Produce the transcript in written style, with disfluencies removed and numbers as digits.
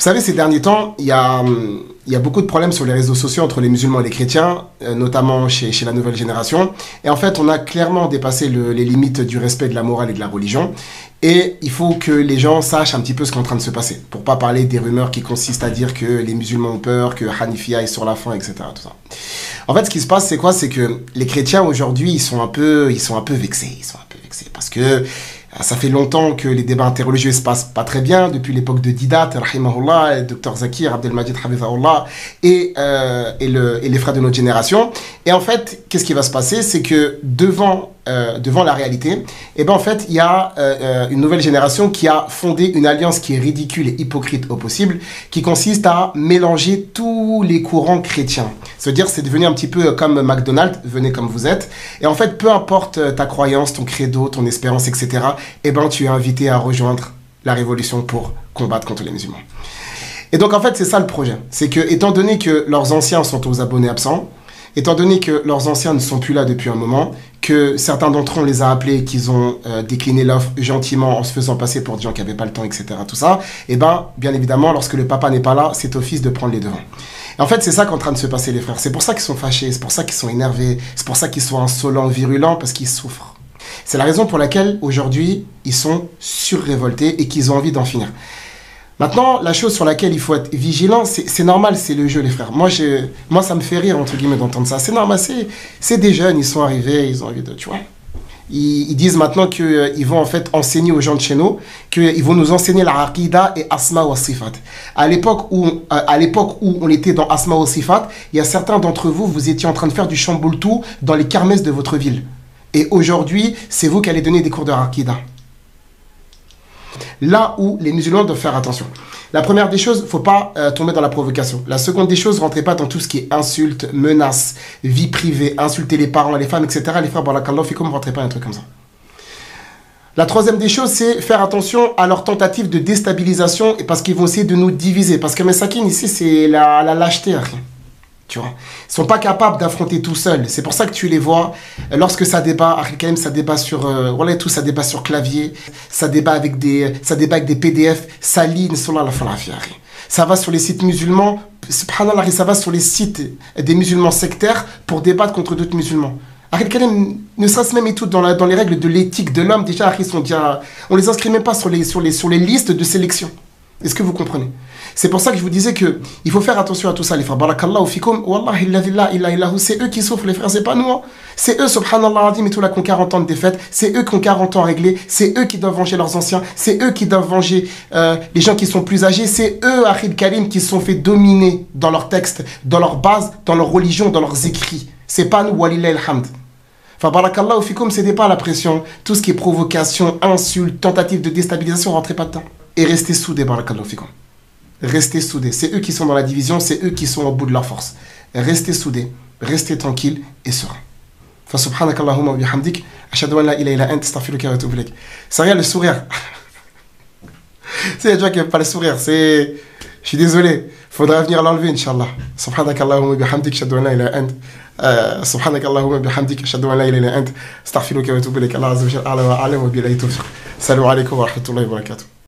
Vous savez, ces derniers temps, il y a beaucoup de problèmes sur les réseaux sociaux entre les musulmans et les chrétiens, notamment chez la nouvelle génération. Et en fait, on a clairement dépassé les limites du respect de la morale et de la religion. Et il faut que les gens sachent un petit peu ce qui est en train de se passer. Pour pas parler des rumeurs qui consistent à dire que les musulmans ont peur, que Hanifia est sur la fin, etc. Tout ça. En fait, ce qui se passe, c'est quoi? C'est que les chrétiens, aujourd'hui, ils sont un peu vexés. Ils sont un peu vexés parce que ça fait longtemps que les débats interreligieux se passent pas très bien, depuis l'époque de Didat, rahimahullah, et Dr Zakir, Abdelmajid Hafizahullah, et les frères de notre génération. Et en fait, qu'est-ce qui va se passer? C'est que devant la réalité, eh ben en fait, il y a une nouvelle génération qui a fondé une alliance qui est ridicule et hypocrite au possible, qui consiste à mélanger tous les courants chrétiens. C'est-à-dire, c'est devenu un petit peu comme McDonald's, venez comme vous êtes. Et en fait, peu importe ta croyance, ton credo, ton espérance, etc., eh ben, tu es invité à rejoindre la révolution pour combattre contre les musulmans. Et donc, en fait, c'est ça le projet. C'est que, étant donné que leurs anciens sont aux abonnés absents, étant donné que leurs anciens ne sont plus là depuis un moment, que certains d'entre eux, on les a appelés, qu'ils ont décliné l'offre gentiment en se faisant passer pour des gens qui n'avaient pas le temps, etc., tout ça, eh ben, bien évidemment, lorsque le papa n'est pas là, c'est au fils de prendre les devants. Et en fait, c'est ça qui est en train de se passer, les frères. C'est pour ça qu'ils sont fâchés, c'est pour ça qu'ils sont énervés, c'est pour ça qu'ils sont insolents, virulents, parce qu'ils souffrent. C'est la raison pour laquelle, aujourd'hui, ils sont surrévoltés et qu'ils ont envie d'en finir. Maintenant, la chose sur laquelle il faut être vigilant, c'est normal, c'est le jeu, les frères. Moi, ça me fait rire, entre guillemets, d'entendre ça. C'est normal, c'est des jeunes, ils sont arrivés, ils ont envie de, tu vois. Ils disent maintenant qu'ils vont en fait enseigner aux gens de chez nous, qu'ils vont nous enseigner la aqida et asma wa sifat. À l'époque où on était dans asma wa sifat, il y a certains d'entre vous, vous étiez en train de faire du chamboultou dans les kermesses de votre ville. Et aujourd'hui, c'est vous qui allez donner des cours de aqida. Là où les musulmans doivent faire attention. La première des choses, il ne faut pas tomber dans la provocation. La seconde des choses, ne rentrez pas dans tout ce qui est insulte, menace, vie privée, insulter les parents, les femmes, etc. Les frères, barakallahu fikum, ne rentrez pas dans un truc comme ça. La troisième des choses, c'est faire attention à leurs tentatives de déstabilisation parce qu'ils vont essayer de nous diviser. Parce que Messakin, ici, c'est la lâcheté. Tu vois. Ils ne sont pas capables d'affronter tout seuls. C'est pour ça que tu les vois, lorsque ça débat, ça débat sur, ça débat sur clavier, ça débat avec des PDF, ça lit, ça va sur les sites musulmans, subhanallah, ça va sur les sites des musulmans sectaires pour débattre contre d'autres musulmans. Ne serait-ce même et tout dans les règles de l'éthique de l'homme, déjà, on les inscrit même pas sur les listes de sélection. Est-ce que vous comprenez? C'est pour ça que je vous disais que il faut faire attention à tout ça, les frères. Barakallahu fikum, wallahi la ilaha illahu, c'est eux qui souffrent, les frères, c'est pas nous. Hein. C'est eux, subhanallah adim, et tout là, qui ont 40 ans de défaite. C'est eux qui ont 40 ans réglés. C'est eux qui doivent venger leurs anciens. C'est eux qui doivent venger les gens qui sont plus âgés. C'est eux, Ahid Karim, qui se sont fait dominer dans leurs textes, dans leur base, dans leur religion, dans leurs écrits. C'est pas nous, walillahi alhamd. Enfin, barakallahu fikum, cédez pas à la pression. Tout ce qui est provocation, insulte, tentative de déstabilisation, rentrez pas dedans. Et restez soudés, barakallahu fikum. Restez soudés. C'est eux qui sont dans la division, c'est eux qui sont au bout de leur force. Restez soudés, restez tranquilles et sereins. Fa subhanakallahumma wa bihamdik, ashhadu an la ilaha illa anta, astaghfiruka wa atubu ilaik. C'est rien le sourire. C'est les gens qui n'aiment pas le sourire, c'est... Je suis désolé, faudra venir l'enlever, Inch'Allah. Subhanakallahumma wa bihamdik, ashhadu an la ilaha illa anta. Subhanakallahumma wa bihamdik, ashhadu an la ilaha illa anta, astaghfiruka wa atubu ilaik. Allah azza wa jalla a'lam wa billahi tawfiq. Salam alaykum wa rahmatullahi wa barakatuh.